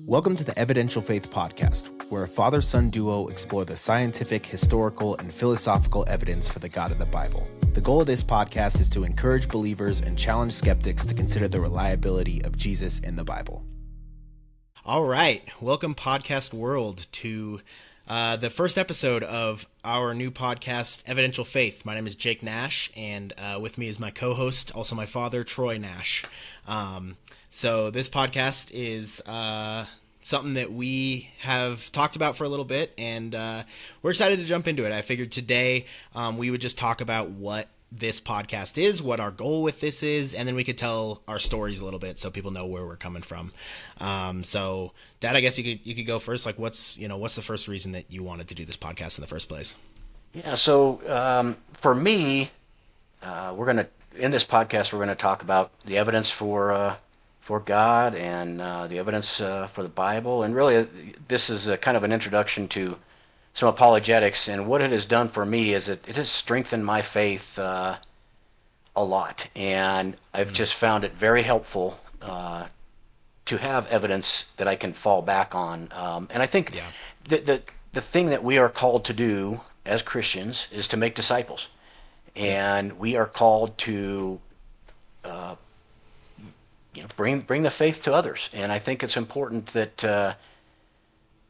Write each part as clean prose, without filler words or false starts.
Welcome to the Evidential Faith podcast, where a father-son duo explore the scientific, historical, and philosophical evidence for the God of the Bible. The goal of this podcast is to encourage believers and challenge skeptics to consider the reliability of Jesus in the Bible. All right, welcome podcast world to the first episode of our new podcast, Evidential Faith. My name is Jake Nash, and with me is my co-host, also my father, Troy Nash. So this podcast is something that we have talked about for a little bit, and we're excited to jump into it. I figured today we would just talk about what this podcast is, what our goal with this is, and then we could tell our stories a little bit so people know where we're coming from. So Dad, I guess you could go first. Like, what's the first reason that you wanted to do this podcast in the first place? Yeah, so for me, in this podcast we're gonna talk about the evidence for God and the evidence for the Bible, and really this is a kind of an introduction to some apologetics, and what it has done for me is it has strengthened my faith a lot, and I've just found it very helpful to have evidence that I can fall back on, and I think the thing that we are called to do as Christians is to make disciples, and we are called to bring the faith to others. And I think it's important that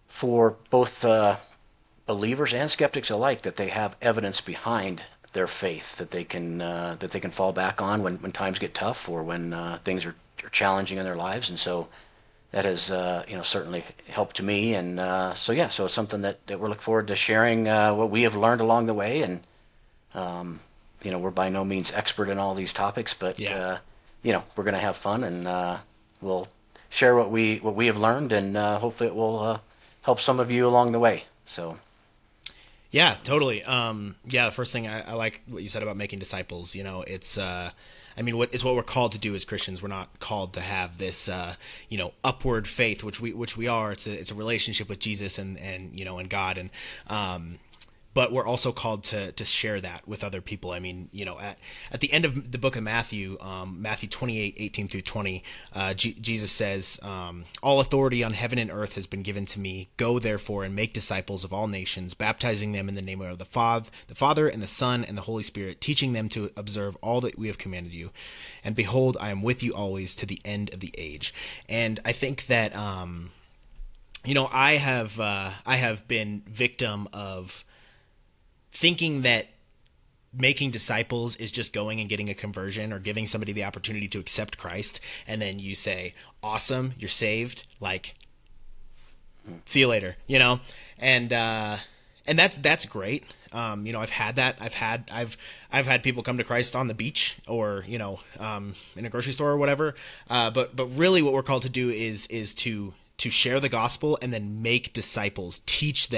for both believers and skeptics alike, that they have evidence behind their faith that they can fall back on when times get tough or when things are challenging in their lives. And so that has certainly helped me. And so it's something that we're looking forward to sharing what we have learned along the way. And we're by no means expert in all these topics, but we're going to have fun, and we'll share what we have learned, and hopefully it will help some of you along the way. So. Yeah, totally. The first thing I like what you said about making disciples. It's it's what we're called to do as Christians. We're not called to have this upward faith, which we are. It's a relationship with Jesus and God, and but we're also called to share that with other people. I mean, at the end of the book of Matthew, Matthew 28:18-20, Jesus says, "All authority on heaven and earth has been given to me. Go therefore and make disciples of all nations, baptizing them in the name of the Father and the Son and the Holy Spirit, teaching them to observe all that we have commanded you. And behold, I am with you always to the end of the age." And I think that I have been victim of thinking that making disciples is just going and getting a conversion or giving somebody the opportunity to accept Christ, and then you say, "Awesome, you're saved. Like, see you later." And that's great. I've had that. I've had people come to Christ on the beach or in a grocery store or whatever. But really, what we're called to do is to share the gospel and then make disciples, teach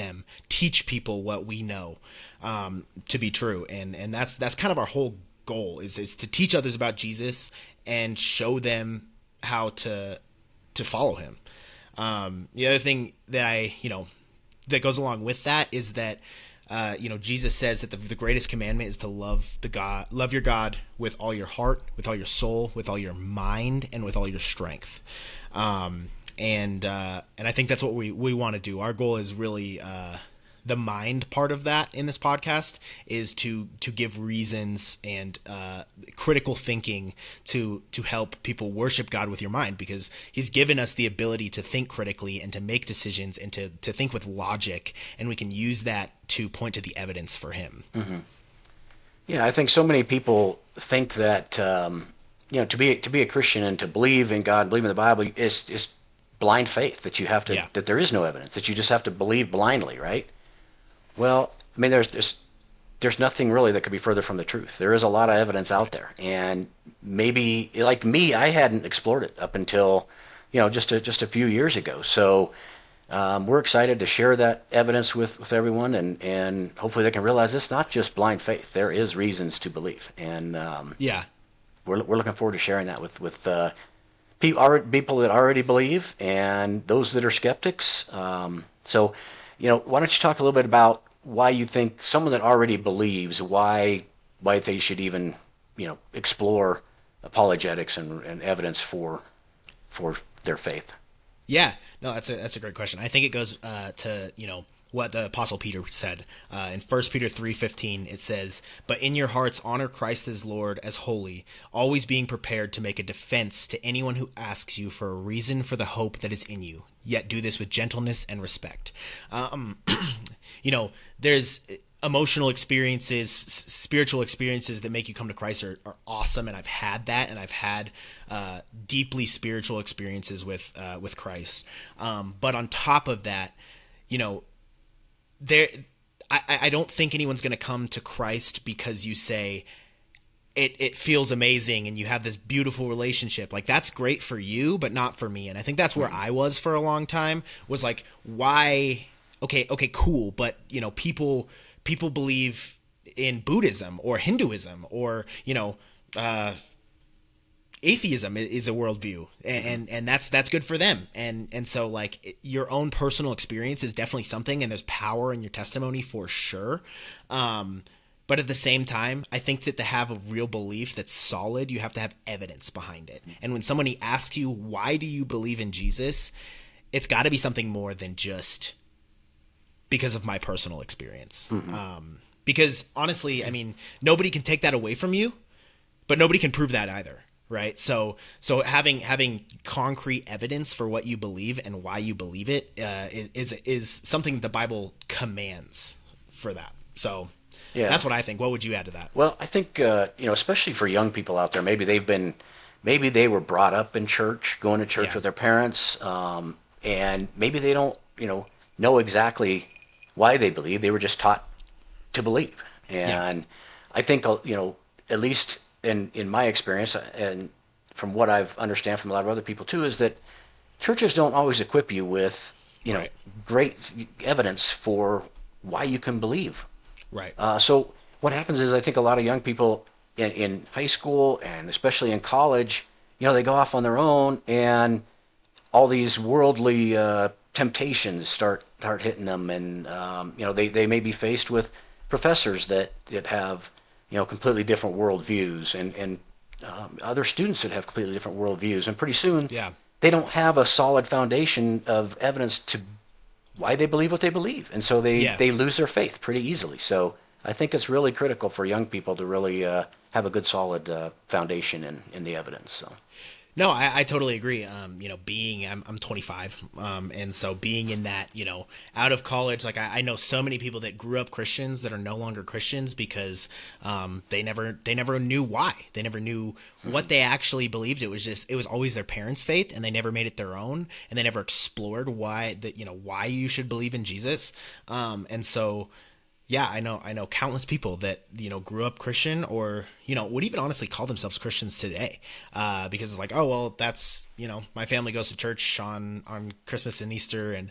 people what we know to be true, and that's kind of our whole goal is to teach others about Jesus and show them how to follow him. The other thing that that goes along with that is that Jesus says that the greatest commandment is to love your God with all your heart, with all your soul, with all your mind, and with all your strength. And I think that's what we want to do. Our goal is really the mind part of that in this podcast is to give reasons and critical thinking to help people worship God with your mind, because he's given us the ability to think critically and to make decisions and to think with logic, and we can use that to point to the evidence for him. Mm-hmm. Yeah, I think so many people think that to be a Christian and to believe in God, believe in the Bible is blind faith, that you have to that there is no evidence, that you just have to believe blindly, right? Well, I mean, there's nothing really that could be further from the truth. There is a lot of evidence out there, and maybe, like me, I hadn't explored it up until just a few years ago. So we're excited to share that evidence with everyone, and hopefully they can realize it's not just blind faith. There is reasons to believe, and we're looking forward to sharing that with people that already believe and those that are skeptics. So why don't you talk a little bit about why you think someone that already believes, why they should even explore apologetics and evidence for their faith? Yeah, no, that's a great question. I think it goes to what the Apostle Peter said in 1 Peter 3:15. It says, "But in your hearts honor Christ as Lord, as holy, always being prepared to make a defense to anyone who asks you for a reason for the hope that is in you. Yet do this with gentleness and respect." There's emotional experiences, spiritual experiences that make you come to Christ are awesome, and I've had that, and I've had deeply spiritual experiences with Christ. But on top of that, I don't think anyone's going to come to Christ because you say it feels amazing and you have this beautiful relationship. Like, that's great for you, but not for me. And I think that's where I was for a long time, was like, why? Okay, cool, but people believe in Buddhism or Hinduism or atheism is a worldview, and that's good for them, and so, like, your own personal experience is definitely something, and there's power in your testimony for sure. But at the same time, I think that to have a real belief that's solid, you have to have evidence behind it. And when somebody asks you, why do you believe in Jesus, it's got to be something more than just because of my personal experience. Because honestly, I mean, nobody can take that away from you, but nobody can prove that either. Right. So having concrete evidence for what you believe and why you believe it is something the Bible commands for that. So that's what I think. What would you add to that? Well, I think, especially for young people out there, maybe they were brought up in church, going to church with their parents, and maybe they don't, know exactly why they believe. They were just taught to believe. And I think, at least in my experience, and from what I've understand from a lot of other people too, is that churches don't always equip you with, great evidence for why you can believe. Right. So what happens is, I think a lot of young people in high school and especially in college, they go off on their own, and all these worldly temptations start hitting them, and they may be faced with professors that have completely different worldviews, and other students that have completely different worldviews, and pretty soon they don't have a solid foundation of evidence to why they believe what they believe, and so they lose their faith pretty easily. So I think it's really critical for young people to really have a good solid foundation in the evidence. So. No, I totally agree. I'm 25, and so being in that, out of college, like I know so many people that grew up Christians that are no longer Christians because they never knew why. They never knew what they actually believed. It was always their parents' faith, and they never made it their own, and they never explored why you should believe in Jesus. And so. Yeah, I know countless people that, grew up Christian or, would even honestly call themselves Christians today. Because it's like, oh, well, that's, my family goes to church on Christmas and Easter. And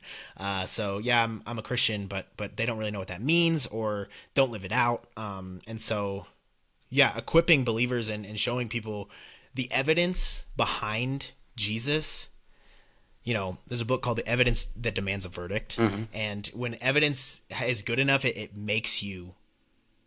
so, yeah, I'm a Christian, but they don't really know what that means or don't live it out. And so, yeah, equipping believers and showing people the evidence behind Jesus. There's a book called The Evidence That Demands a Verdict. And when evidence is good enough, it makes you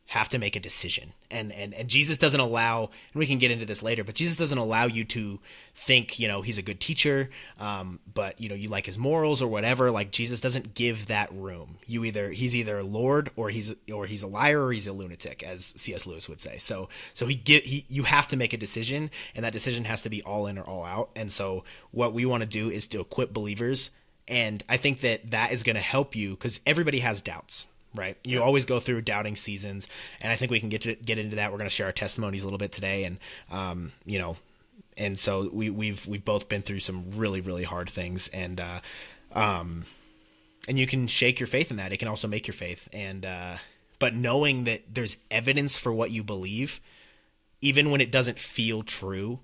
have to make a decision. And Jesus doesn't allow, and we can get into this later, but Jesus doesn't allow you to think, he's a good teacher, but, you like his morals or whatever. Like, Jesus doesn't give that room. He's either Lord or he's a liar or he's a lunatic, as C.S. Lewis would say. So you have to make a decision, and that decision has to be all in or all out. And so what we want to do is to equip believers. And I think that is going to help you, because everybody has doubts. Right. You always go through doubting seasons. And I think we can get into that. We're going to share our testimonies a little bit today. And, and so we've both been through some really, really hard things. And you can shake your faith in that. It can also make your faith. And, but knowing that there's evidence for what you believe, even when it doesn't feel true,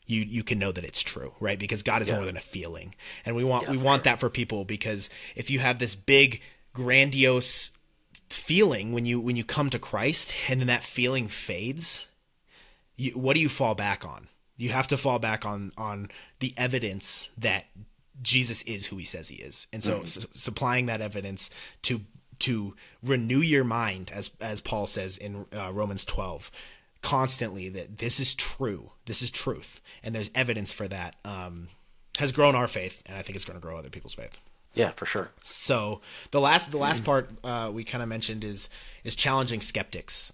you can know that it's true, right? Because God is more than a feeling. And we want that for people, because if you have this big, grandiose feeling when you come to Christ, and then that feeling fades, what do you fall back on? You have to fall back on the evidence that Jesus is who he says he is. And so supplying that evidence to renew your mind, as Paul says in Romans 12, constantly, that this is true, this is truth, and there's evidence for that. has grown our faith, and I think it's going to grow other people's faith. Yeah, for sure. So the last part we kind of mentioned is challenging skeptics.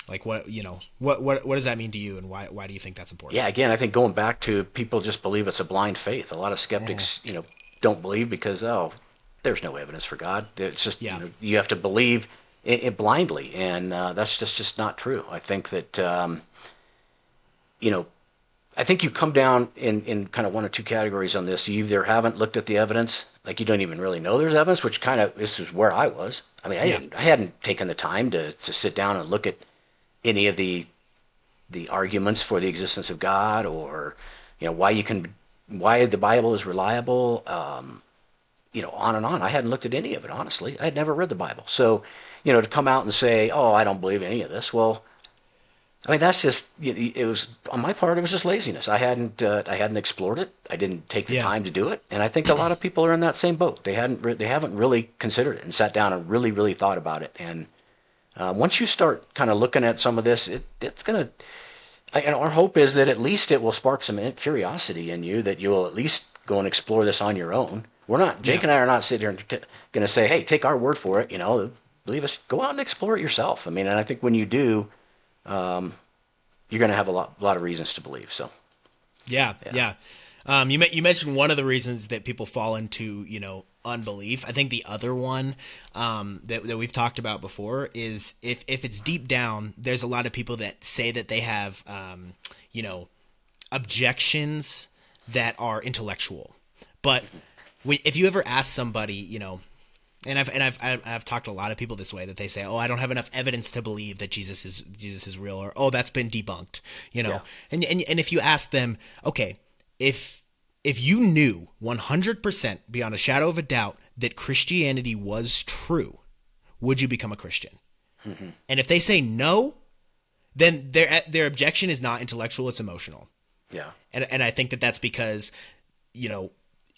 Like what does that mean to you, and why do you think that's important? Yeah, again, I think going back to people just believe it's a blind faith. A lot of skeptics, don't believe because there's no evidence for God. It's just you have to believe it blindly, and that's just not true. I think that I think you come down in kind of one or two categories on this. You either haven't looked at the evidence, like you don't even really know there's evidence, which kind of this is where I was. I mean, I hadn't taken the time to sit down and look at any of the arguments for the existence of God, or why the Bible is reliable, on and on. I hadn't looked at any of it, honestly. I had never read the Bible. So, to come out and say, oh, I don't believe any of this, well, I mean, that's just, it was, on my part, it was just laziness. I hadn't explored it. I didn't take the time to do it. And I think a lot of people are in that same boat. They haven't really considered it and sat down and really, really thought about it. And once you start kind of looking at some of this, it's going to, and our hope is that at least it will spark some curiosity in you, that you'll at least go and explore this on your own. Jake and I are not sitting here going to say, hey, take our word for it, believe us, go out and explore it yourself. I mean, and I think when you do, you're going to have a lot of reasons to believe. So, yeah. You mentioned one of the reasons that people fall into, unbelief. I think the other one that we've talked about before is if it's deep down, there's a lot of people that say that they have, objections that are intellectual. But if you ever ask somebody, and I've talked to a lot of people this way, that they say, "Oh, I don't have enough evidence to believe that Jesus is real," or "Oh, that's been debunked," And if you ask them, okay, if you knew 100% beyond a shadow of a doubt that Christianity was true, would you become a Christian? Mm-hmm. And if they say no, then their objection is not intellectual; it's emotional. Yeah, and I think that's because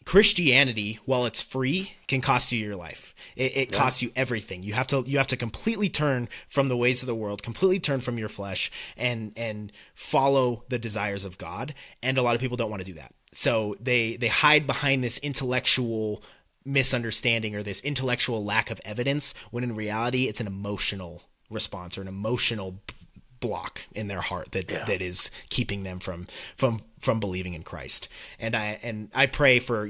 Christianity, while it's free, can cost you your life. It costs you everything. You have to completely turn from the ways of the world, completely turn from your flesh, and follow the desires of God. And a lot of people don't want to do that. So they hide behind this intellectual misunderstanding or this intellectual lack of evidence, when in reality it's an emotional response or an emotional block in their heart that is keeping them from believing in Christ. And I pray for,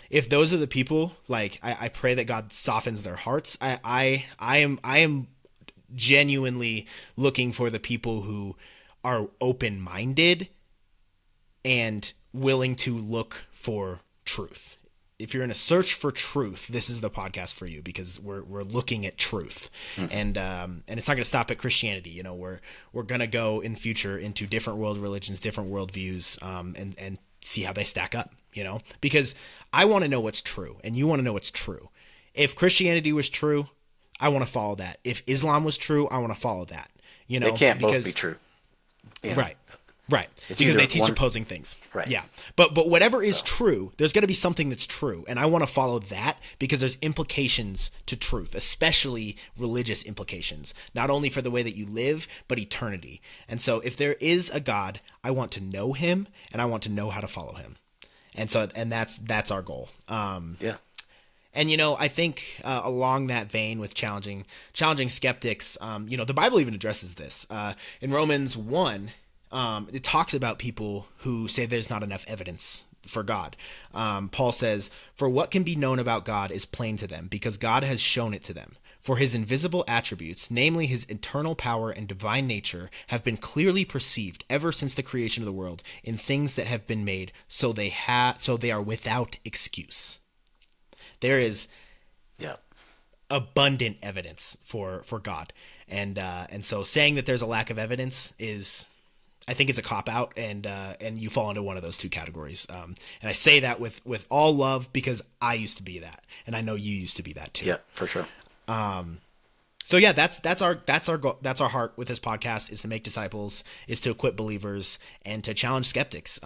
if those are the people, like I pray that God softens their hearts. I am genuinely looking for the people who are open-minded and willing to look for truth. If you're in a search for truth, this is the podcast for you, because we're looking at truth, and it's not going to stop at Christianity. We're going to go in future into different world religions, different worldviews, and see how they stack up. Because I want to know what's true, and you want to know what's true. If Christianity was true, I want to follow that. If Islam was true, I want to follow that. They can't both be true. Yeah. Right. It's because they teach opposing things. Right. Yeah. But whatever is true, there's going to be something that's true. And I want to follow that because there's implications to truth, especially religious implications, not only for the way that you live, but eternity. And so if there is a God, I want to know him, and I want to know how to follow him. And that's our goal. Yeah. And, I think along that vein with challenging skeptics, the Bible even addresses this. In Romans 1, it talks about people who say there's not enough evidence for God. Paul says, "For what can be known about God is plain to them, because God has shown it to them. For his invisible attributes, namely his eternal power and divine nature, have been clearly perceived ever since the creation of the world in things that have been made, so they are without excuse." There is abundant evidence for God. And so saying that there's a lack of evidence is, I think it's a cop-out, and you fall into one of those two categories. And I say that with all love, because I used to be that, and I know you used to be that too. Yeah, for sure. So yeah, that's our goal, that's our heart with this podcast, is to make disciples, is to equip believers, and to challenge skeptics.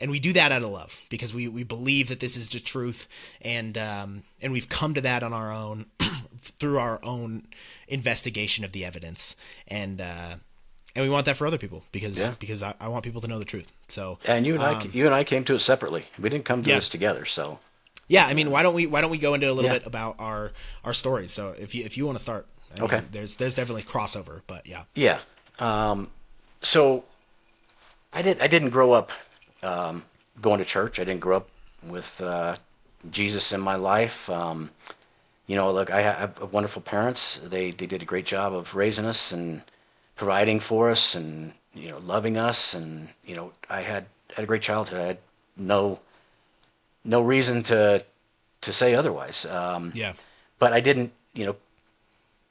And we do that out of love, because we believe that this is the truth, and we've come to that on our own through our own investigation of the evidence. And And we want that for other people Yeah. because I want people to know the truth. So, And you and I came to it separately. We didn't come to yeah. this together. So Yeah, I mean, why don't we go into a little yeah. bit about our stories? So if you want to start, I Okay. mean, there's definitely crossover, but yeah. Yeah. So I didn't grow up going to church. I didn't grow up with Jesus in my life. Look, I have wonderful parents. They did a great job of raising us and providing for us and loving us. And I had a great childhood. I had no reason to say otherwise. Yeah. But I didn't,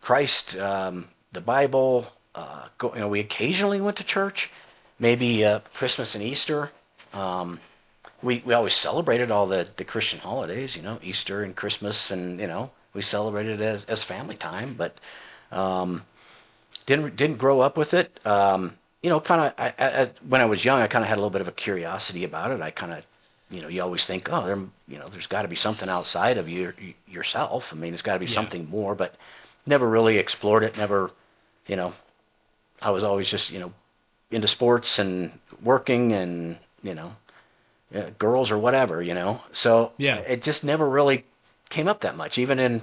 Christ, the Bible. We occasionally went to church, maybe Christmas and Easter. We always celebrated all the Christian holidays, Easter and Christmas, and we celebrated it as family time. But didn't grow up with it. Kind of when I was young, I kind of had a little bit of a curiosity about it. I kind of, you always think, oh, there's got to be something outside of yourself. I mean, it's got to be Yeah. something more, but never really explored it. Never, you know, I was always just, into sports and working and, girls or whatever, So Yeah. it just never really came up that much. Even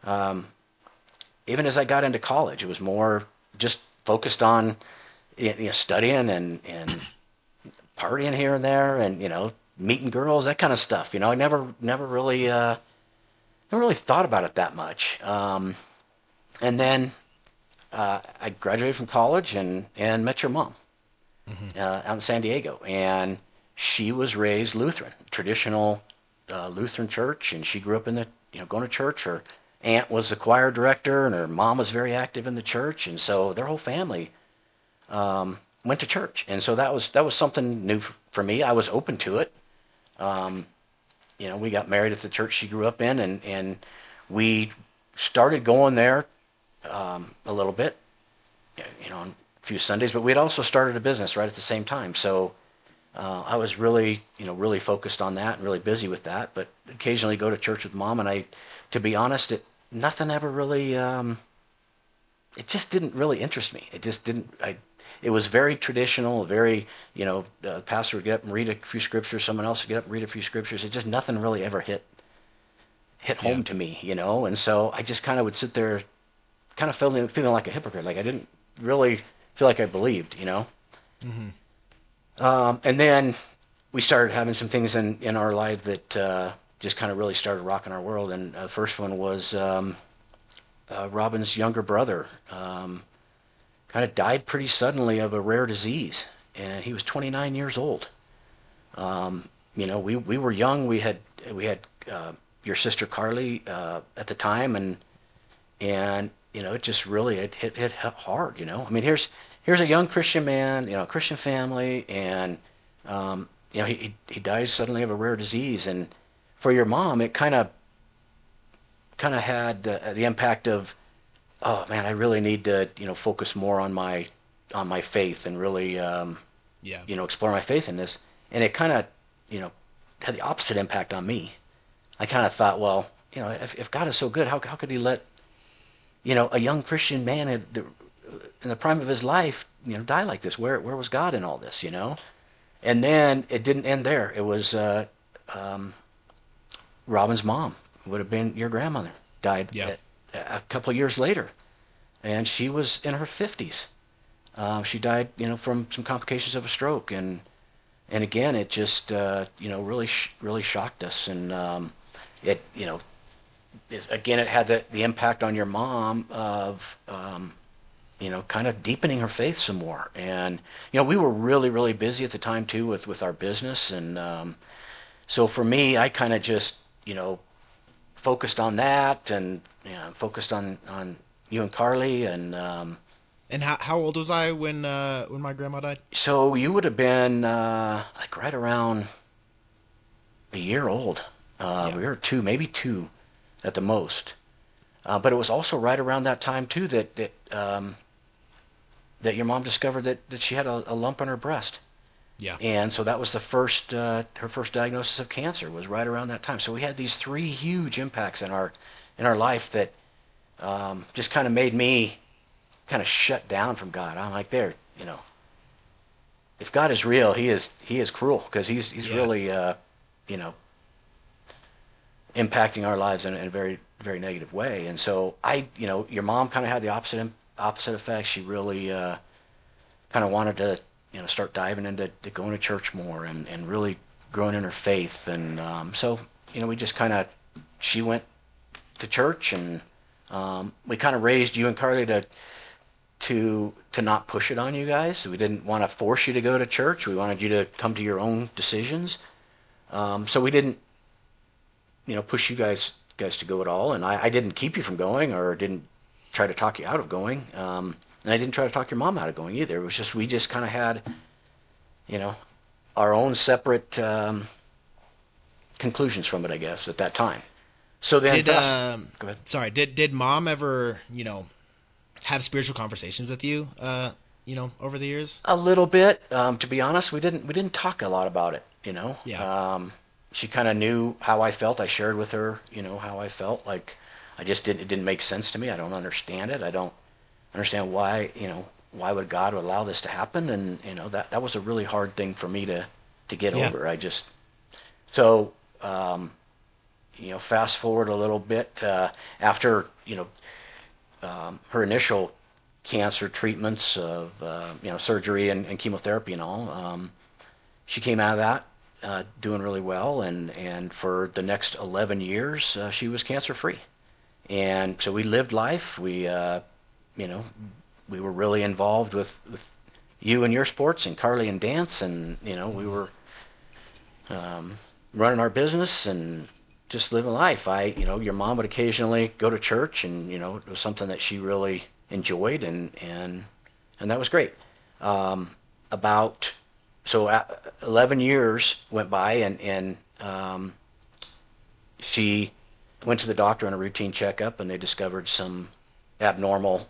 as I got into college, it was more just focused on studying and partying here and there, and meeting girls, that kind of stuff. I never really thought about it that much. And then I graduated from college and met your mom Hmm. out in San Diego, and she was raised Lutheran, traditional Lutheran church, and she grew up in the going to church. Her aunt was the choir director, and her mom was very active in the church, and so their whole family went to church, and so that was something new for me. I was open to it. We got married at the church she grew up in, and we started going there a little bit, on a few Sundays, but we had also started a business right at the same time. So I was really focused on that and really busy with that, but occasionally go to church with mom. And to be honest, nothing ever really, it just didn't really interest me. It just didn't, it was very traditional, very, the pastor would get up and read a few scriptures, someone else would get up and read a few scriptures. It just, nothing really ever hit Yeah. home to me, and so I just kind of would sit there kind of feeling like a hypocrite, like I didn't really feel like I believed. Hmm. And then we started having some things in our life that just kind of really started rocking our world. And the first one was Robin's younger brother kind of died pretty suddenly of a rare disease, and he was 29 years old. We were young. We had your sister Carly at the time, and it just really it hit hard. I mean, here's a young Christian man, a Christian family, and he dies suddenly of a rare disease. And for your mom, it kind of had the impact of, oh man, I really need to focus more on my faith and really Yeah. explore my faith in this. And it kind of you know had the opposite impact on me. I kind of thought, well, if God is so good, how could he let a young Christian man in the prime of his life die like this? Where was God in all this? And then it didn't end there. It was Robin's mom, would have been your grandmother, died Yeah. a couple of years later, and she was in her 50s. She died, from some complications of a stroke, and again, it just really shocked us, and it again, it had the impact on your mom of kind of deepening her faith some more. And we were really busy at the time too with our business, and so for me, I kind of just focused on that, and focused on you and Carly, and And how old was I when my grandma died? so you would have been like right around a year old, Yeah. we were two, maybe two at the most. But it was also right around that time too that your mom discovered that she had a lump on her breast. Yeah. And so that was her first diagnosis of cancer was right around that time. So we had these three huge impacts in our life that just kind of made me kind of shut down from God. I'm like, there, you know, if God is real, he is cruel, because he's Yeah. really you know, impacting our lives in a very very negative way. And so your mom kind of had the opposite effect. She really kind of wanted to start diving into going to church more, and really growing in her faith. And so we just kind of she went to church, and we kind of raised you and Carly to not push it on you guys. We didn't want to force you to go to church. We wanted you to come to your own decisions. So we didn't push you guys to go at all. And I didn't keep you from going, or didn't try to talk you out of going. And I didn't try to talk your mom out of going either. It was just we just kind of had our own separate conclusions from it, I guess, at that time. So then, Did go ahead. sorry, did mom ever, have spiritual conversations with you, over the years? A little bit. To be honest, we didn't talk a lot about it. Yeah. She kind of knew how I felt. I shared with her, how I felt. Like I just didn't. It didn't make sense to me. I don't understand it. I don't understand why. Why would God allow this to happen? And that was a really hard thing for me to get Yeah. over. So fast forward a little bit after her initial cancer treatments of surgery and chemotherapy and all. She came out of that doing really well, and for the next 11 years she was cancer free. And so we lived life. We were really involved with you and your sports, and Carly and dance, and we were running our business and just living life. Your mom would occasionally go to church, and it was something that she really enjoyed, and that was great. About 11 years went by, and she went to the doctor on a routine checkup, and they discovered some abnormal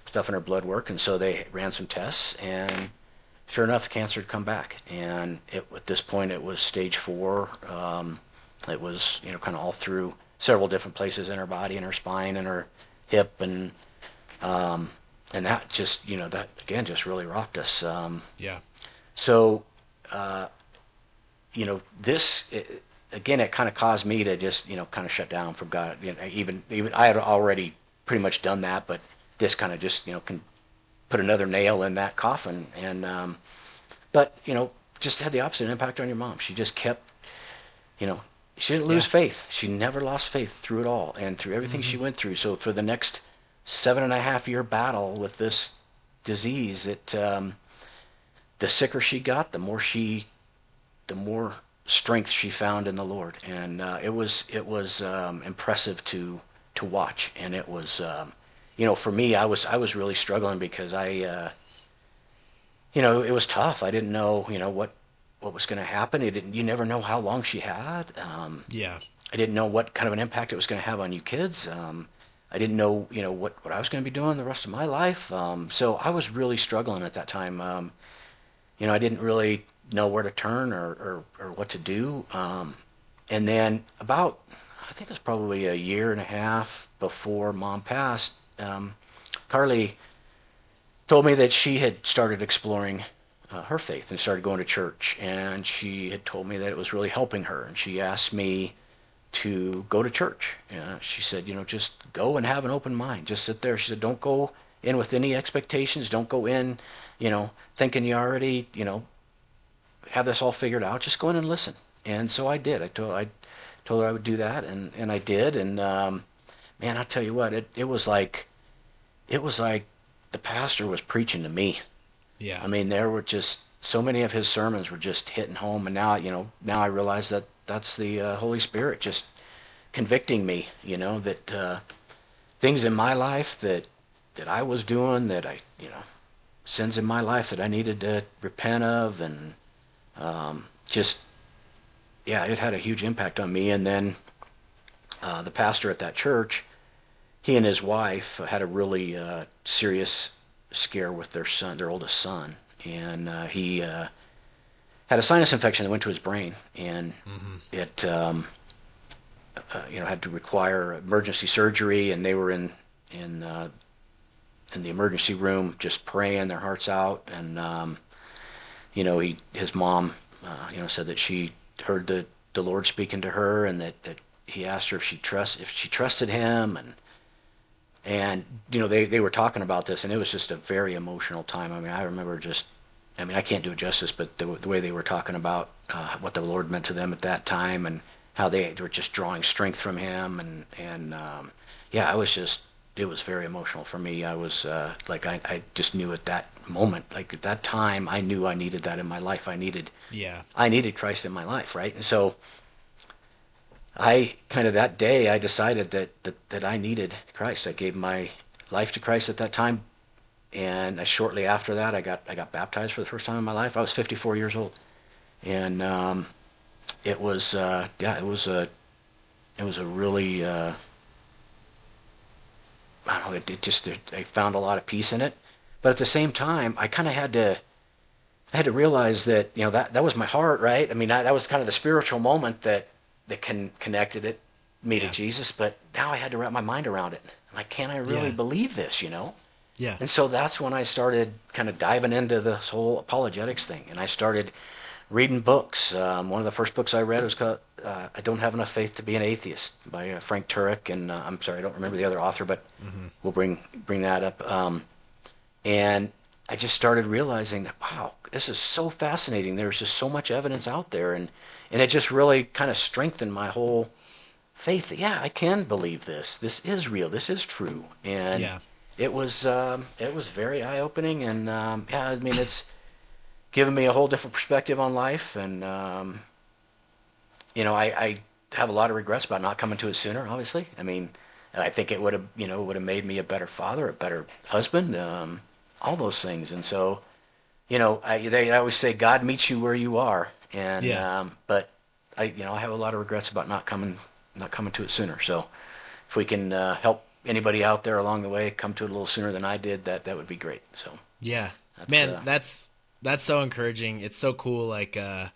stuff in her blood work, and so they ran some tests, and sure enough, the cancer had come back. And at this point, it was stage 4. It was kind of all through several different places in her body, in her spine, and her hip, and that just that again just really rocked us. Yeah. So this again, it kind of caused me to just kind of shut down from God. Even I had already pretty much done that, but this kind of just can put another nail in that coffin. And but just had the opposite impact on your mom. She just kept she didn't lose Yeah. faith. She never lost faith through it all, and through everything she went through. So for the next 7.5-year battle with this disease, the sicker she got, the more strength she found in the Lord. And it was impressive to watch. And it was for me, I was really struggling, because it was tough. I didn't know what was going to happen. You never know how long she had. Yeah. I didn't know what kind of an impact it was going to have on you kids. I didn't know what I was going to be doing the rest of my life. So I was really struggling at that time. I didn't really know where to turn, or what to do. And then about, I think it was probably a year and a half before Mom passed, Carly told me that she had started exploring her faith and started going to church. And she had told me that it was really helping her. And she asked me to go to church. She said, just go and have an open mind. Just sit there. She said, don't go in with any expectations. Don't go in, thinking you already, have this all figured out. Just go in and listen. And so I did. I told her I would do that, and I did. And man, I'll tell you what, it was like the pastor was preaching to me. Yeah. I mean, there were just so many of his sermons were just hitting home. And now I realize that that's the Holy Spirit just convicting me, that things in my life that I was doing, that sins in my life that I needed to repent of. And just, yeah, it had a huge impact on me. And then the pastor at that church, he and his wife had a really serious scare with their oldest son. And he had a sinus infection that went to his brain, and it had to require emergency surgery. And they were in in the emergency room just praying their hearts out. And his mom said that she heard the Lord speaking to her, and that he asked her if she trusted him. And they were talking about this, and it was just a very emotional time. I mean, I remember I can't do it justice, but the way they were talking about what the Lord meant to them at that time, and how they were just drawing strength from him. Yeah, it was very emotional for me. I was I just knew at that moment, like at that time, I knew I needed that in my life. I needed Christ in my life, right? And so I kind of that day I decided that I needed Christ. I gave my life to Christ at that time, and shortly after that I got baptized for the first time in my life. I was 54 years old, and it was it was a really I don't know, I found a lot of peace in it, but at the same time I kind of had to realize that that was my heart, right? I mean, that was kind of the spiritual moment that connected me to Jesus, but now I had to wrap my mind around it. I'm like, can I really believe this, Yeah. And so that's when I started kind of diving into this whole apologetics thing, and I started reading books. One of the first books I read was called "I Don't Have Enough Faith to Be an Atheist" by Frank Turek, and I'm sorry, I don't remember the other author, but we'll bring that up. And I just started realizing that, wow, this is so fascinating. There's just so much evidence out there, and it just really kind of strengthened my whole faith that, yeah, I can believe this. This is real. This is true. And it was very eye opening, and yeah, I mean, it's given me a whole different perspective on life, and I have a lot of regrets about not coming to it sooner. Obviously, I mean, I think it would have made me a better father, a better husband, all those things. And so, I always say God meets you where you are, and but I have a lot of regrets about not coming to it sooner. So if we can help anybody out there along the way come to it a little sooner than I did, that would be great. So yeah, man, that's so encouraging. It's so cool, like to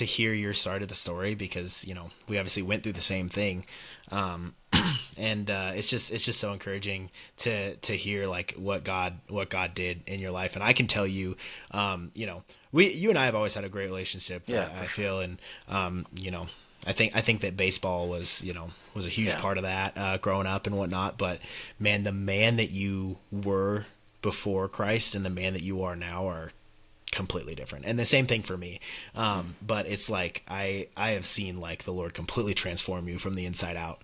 hear your side of the story, because we obviously went through the same thing, and it's just so encouraging to hear like what God did in your life. And I can tell you, you and I have always had a great relationship. I feel, and I think that baseball was a huge part of that growing up and whatnot. But man, the man that you were before Christ and the man that you are now are completely different. And the same thing for me. But it's like I have seen like the Lord completely transform you from the inside out,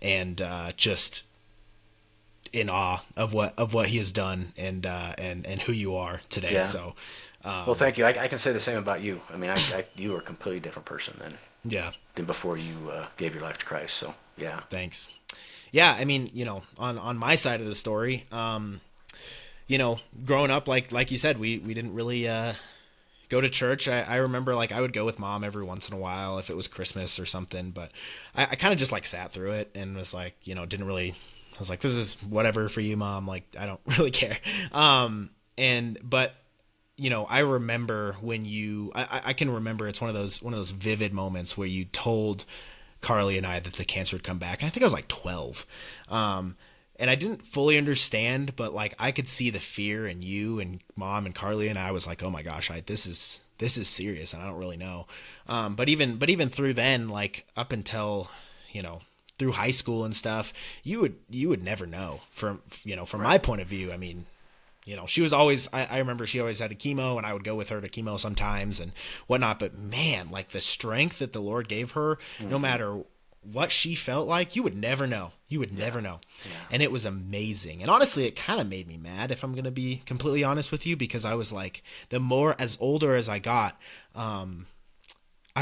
and just in awe of what He has done, and who you are today. Yeah. So well, thank you. I can say the same about you. I mean, you are a completely different person than before you gave your life to Christ. So yeah, thanks. Yeah, I mean, on my side of the story, growing up, like you said, we didn't really go to church. I remember like I would go with Mom every once in a while if it was Christmas or something, but I kind of just like sat through it and was like, didn't really. I was like, this is whatever for you, Mom. Like, I don't really care. But I remember when I can remember, it's one of those vivid moments where you told Carly and I that the cancer had come back, and I think I was like 12. And I didn't fully understand, but like I could see the fear in you and Mom and Carly, and I was like, oh my gosh, this is serious, and I don't really know. But even through then, like up until through high school and stuff, you would never know from my point of view. I mean, she was always, I remember she always had a chemo, and I would go with her to chemo sometimes and whatnot. But man, like the strength that the Lord gave her, no matter what she felt like, you would never know. Never know. Yeah. And it was amazing. And honestly, it kind of made me mad, if I'm going to be completely honest with you, because I was like, the more as older as I got, I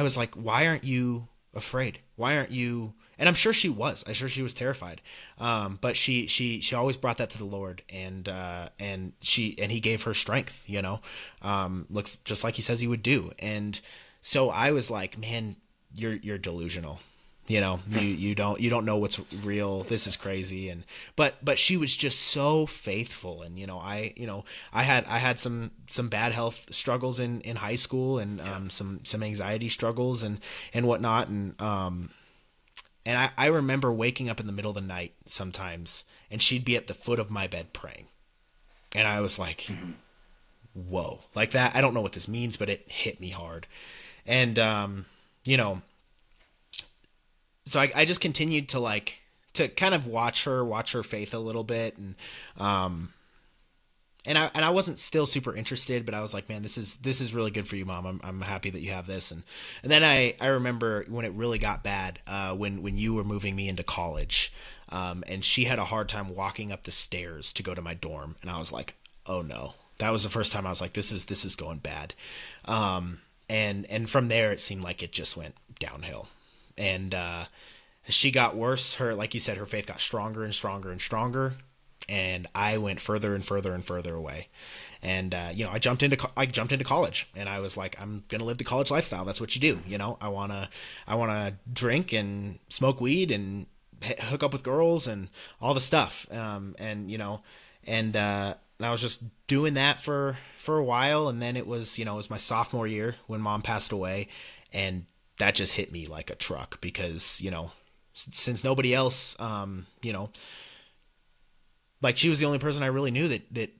was like, why aren't you afraid? Why aren't you? And I'm sure she was. I'm sure she was terrified. But she always brought that to the Lord, and He gave her strength. Looks just like He says He would do. And so I was like, man, you're delusional. You don't know what's real. This is crazy. But she was just so faithful. And I had some bad health struggles in high school, and some anxiety struggles and whatnot. And And I remember waking up in the middle of the night sometimes, and she'd be at the foot of my bed praying. And I was like, whoa, like that. I don't know what this means, but it hit me hard. And, you know, so I just continued to kind of watch her faith a little bit. And I wasn't still super interested, but I was like, man, this is really good for you, Mom. I'm happy that you have this. And then I remember when it really got bad, when you were moving me into college, and she had a hard time walking up the stairs to go to my dorm. And I was like, oh no, that was the first time I was like, this is going bad. And from there, it seemed like it just went downhill. And, as she got worse, like you said, her faith got stronger and stronger and stronger. And I went further and further and further away. And, you know, I jumped into college, and I was like, I'm going to live the college lifestyle. That's what you do. You know, I want to drink and smoke weed and hook up with girls and all the stuff. And, you know, and I was just doing that for a while. And then it was my sophomore year when Mom passed away, and that just hit me like a truck because, you know, since nobody else, you know, like she was the only person I really knew that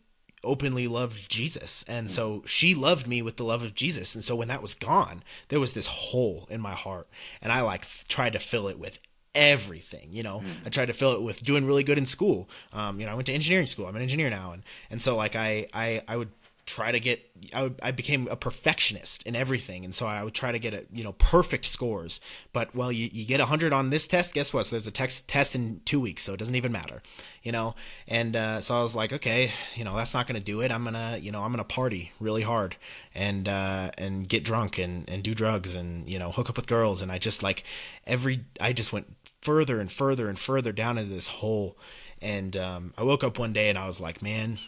openly loved Jesus. And so she loved me with the love of Jesus. And so when that was gone, there was this hole in my heart, and I tried to fill it with everything, you know. I tried to fill it with doing really good in school. You know, I went to engineering school. I'm an engineer now. And so like I would try to get, I became a perfectionist in everything. And so I would try to get perfect scores, but well, you get 100 on this test, guess what? So there's a test in 2 weeks. So it doesn't even matter, you know? And, so I was like, okay, you know, that's not going to do it. I'm going to party really hard and get drunk and do drugs and, you know, hook up with girls. And I just I just went further and further and further down into this hole. And, I woke up one day and I was like, man,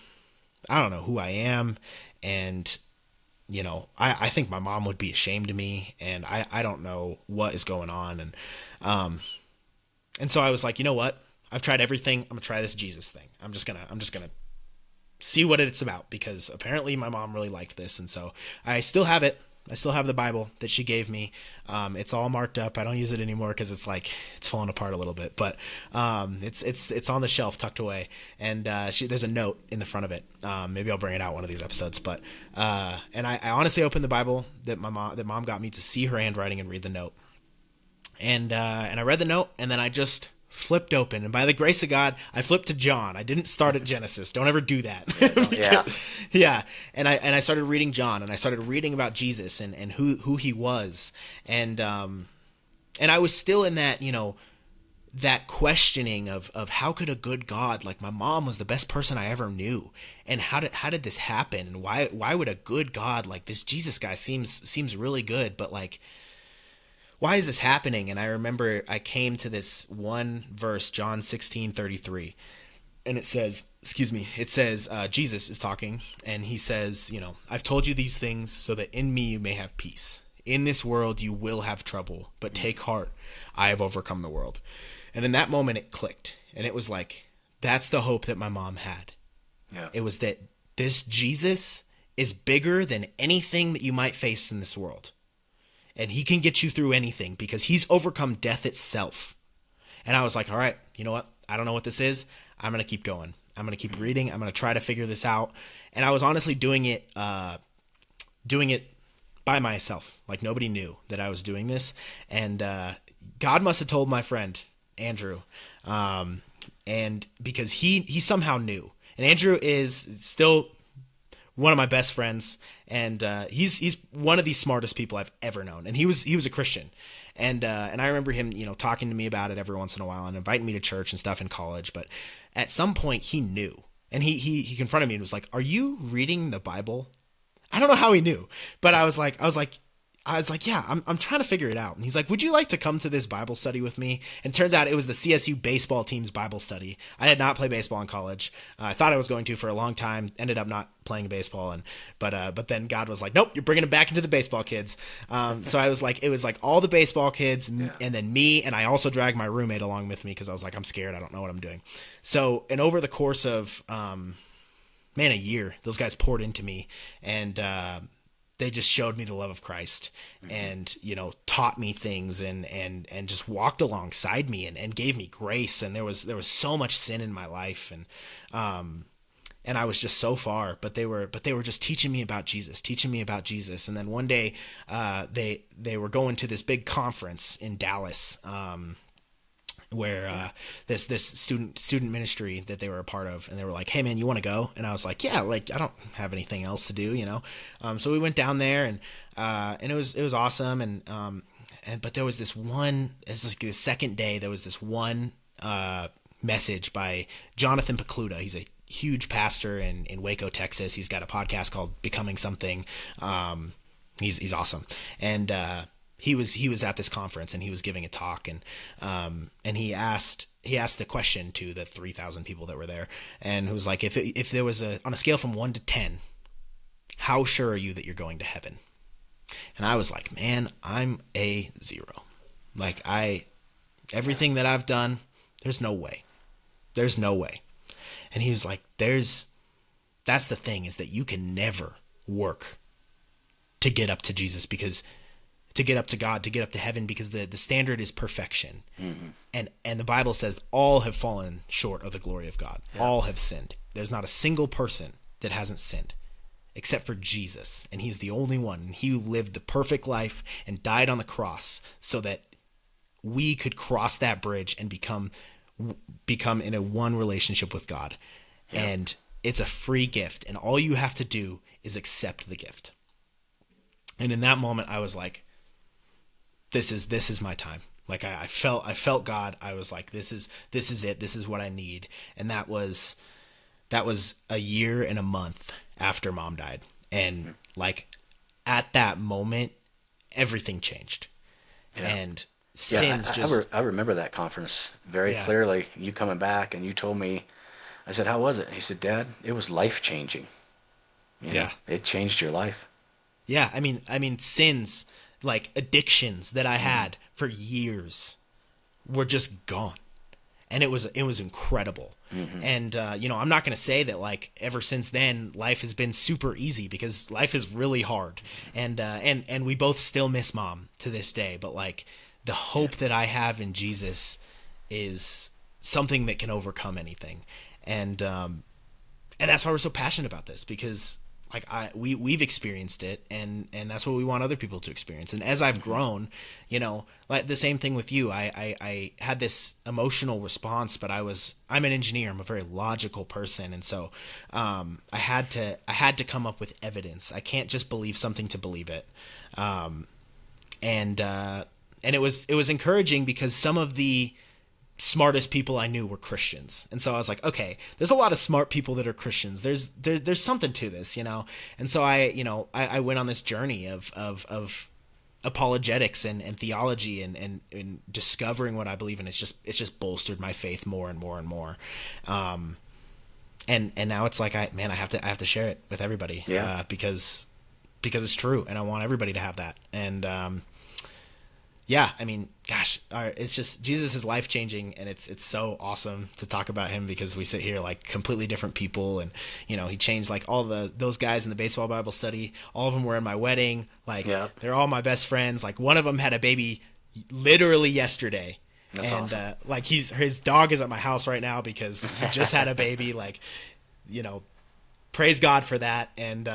I don't know who I am. And, you know, I think my mom would be ashamed of me, and I don't know what is going on. And so I was like, you know what? I've tried everything. I'm gonna try this Jesus thing. I'm just gonna see what it's about, because apparently my mom really liked this. And so I still have it. I still have the Bible that she gave me. It's all marked up. I don't use it anymore because it's falling apart a little bit, but it's on the shelf tucked away. And there's a note in the front of it. Maybe I'll bring it out one of these episodes. But and I honestly opened the Bible that mom got me to see her handwriting and read the note. And I read the note, and then I just flipped open, and by the grace of God, I flipped to John. I didn't start at Genesis. Don't ever do that. Yeah. And I started reading John, and I started reading about Jesus and who he was. And I was still in that, you know, that questioning of how could a good God, like my mom was the best person I ever knew, and how did this happen, and why would a good God, like this Jesus guy seems really good, but like, why is this happening? And I remember I came to this one verse, John 16:33, and it says, Jesus is talking, and he says, you know, I've told you these things so that in me you may have peace. In this world you will have trouble, but take heart, I have overcome the world. And in that moment it clicked, and it was like, that's the hope that my mom had. Yeah. It was that this Jesus is bigger than anything that you might face in this world. And he can get you through anything because he's overcome death itself. And I was like, all right, you know what? I don't know what this is. I'm going to keep going. I'm going to keep reading. I'm going to try to figure this out. And I was honestly doing it by myself. Like nobody knew that I was doing this. And God must have told my friend, Andrew. And because he somehow knew. And Andrew is still one of my best friends, and he's one of the smartest people I've ever known. And he was a Christian, and I remember him, you know, talking to me about it every once in a while and inviting me to church and stuff in college. But at some point he knew, and he confronted me and was like, "Are you reading the Bible?" I don't know how he knew, but I was like, yeah, I'm trying to figure it out. And he's like, would you like to come to this Bible study with me? And it turns out it was the CSU baseball team's Bible study. I had not played baseball in college. I thought I was going to for a long time, ended up not playing baseball. But then God was like, nope, you're bringing them back into the baseball kids. So I was like, it was like all the baseball kids and then me. And I also dragged my roommate along with me because I was like, I'm scared. I don't know what I'm doing. So, and over the course of, a year, those guys poured into me, and, they just showed me the love of Christ, and, you know, taught me things, and just walked alongside me, and gave me grace. And there was so much sin in my life, and I was just so far, but they were just teaching me about Jesus. And then one day, they were going to this big conference in Dallas, where this student ministry that they were a part of, and they were like, "Hey man, you want to go?" And I was like, "Yeah, like I don't have anything else to do, you know." So we went down there, and it was awesome, but there was this one. It's like the second day, there was this one message by Jonathan Pokluda. He's a huge pastor in Waco, Texas. He's got a podcast called Becoming Something. He's awesome, and he was at this conference, and he was giving a talk, and he asked the question to the 3,000 people that were there, and it was like, if there was on a scale from 1 to 10, how sure are you that you're going to heaven? And I was like, man, I'm a 0. Like, everything that I've done, there's no way. And he was like, that's the thing, is that you can never work to get up to Jesus, because to get up to God, to get up to heaven, because the standard is perfection. Mm-hmm. And the Bible says all have fallen short of the glory of God. Yeah. All have sinned. There's not a single person that hasn't sinned except for Jesus. And he's the only one. And he lived the perfect life and died on the cross so that we could cross that bridge and become in a one relationship with God. Yeah. And it's a free gift. And all you have to do is accept the gift. And in that moment, I was like, this is my time. Like I felt God. I was like, this is it. This is what I need. And that was a year and a month after Mom died. And like at that moment, everything changed. Yeah. And sins I remember that conference very clearly. You coming back, and you told me, I said, how was it? He said, Dad, it was life changing. You know, it changed your life. Yeah. I mean, sins, like addictions that I had for years, were just gone. And it was incredible. Mm-hmm. And, I'm not going to say that like ever since then life has been super easy, because life is really hard. And we both still miss Mom to this day. But like the hope that I have in Jesus is something that can overcome anything. And that's why we're so passionate about this, because like we've experienced it, and that's what we want other people to experience. And as I've grown, like the same thing with you, I had this emotional response, but I'm an engineer. I'm a very logical person. And so, I had to come up with evidence. I can't just believe something to believe it. And it was encouraging, because some of the smartest people I knew were Christians. And so I was like, okay, there's a lot of smart people that are Christians. There's something to this, And so I went on this journey of apologetics and theology and discovering what I believe in. It's just bolstered my faith more and more and more. And now it's like I have to share it with everybody. Yeah. Because it's true, and I want everybody to have that. And yeah, I mean, gosh, it's just, Jesus is life-changing, and it's so awesome to talk about him, because we sit here like completely different people, and he changed like all those guys in the baseball Bible study. All of them were in my wedding. Like, they're all my best friends. Like, one of them had a baby literally yesterday. That's awesome. Like his dog is at my house right now because he just had a baby. Like, praise God for that. And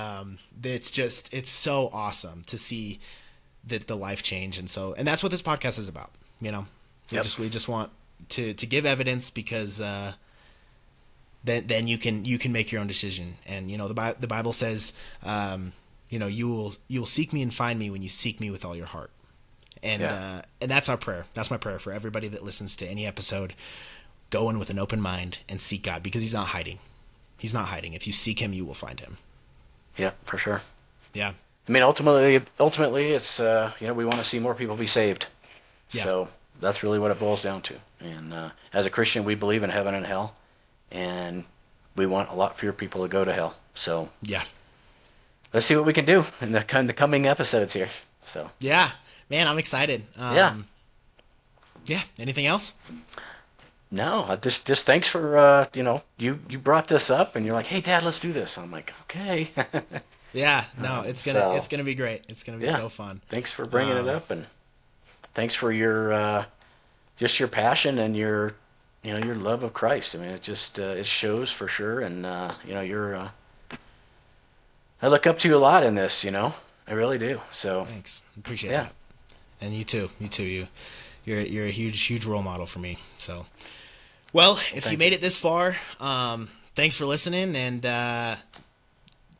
it's so awesome to see the life change. And that's what this podcast is about. We just want to give evidence, because then you can make your own decision. And the Bible says, you will seek me and find me when you seek me with all your heart. And that's our prayer. That's my prayer for everybody that listens to any episode. Go in with an open mind and seek God, because he's not hiding. He's not hiding. If you seek him, you will find him. Yeah, for sure. Yeah. I mean, ultimately, it's we want to see more people be saved. Yeah. So that's really what it boils down to. And as a Christian, we believe in heaven and hell, and we want a lot fewer people to go to hell. So yeah, let's see what we can do in the coming episodes here. So yeah, man, I'm excited. Yeah. Anything else? No, just thanks for you brought this up, and you're like, hey, Dad, let's do this. I'm like, okay. Yeah, no, it's gonna be great. It's gonna be so fun. Thanks for bringing it up, and thanks for your just your passion and your your love of Christ. I mean, it just it shows for sure, and you're I look up to you a lot in this. I really do. So thanks, appreciate that, and you too. You're a huge role model for me. So, well, if you made it this far, thanks for listening, and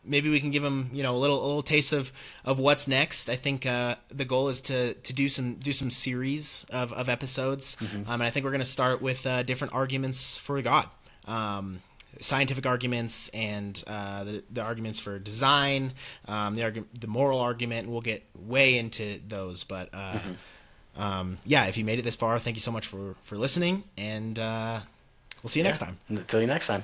maybe we can give them a little taste of what's next. I think the goal is to do some series of episodes, and I think we're going to start with different arguments for God, scientific arguments, and the arguments for design, the moral argument. And we'll get way into those, but if you made it this far, thank you so much for listening, and we'll see you next time. Until you next time.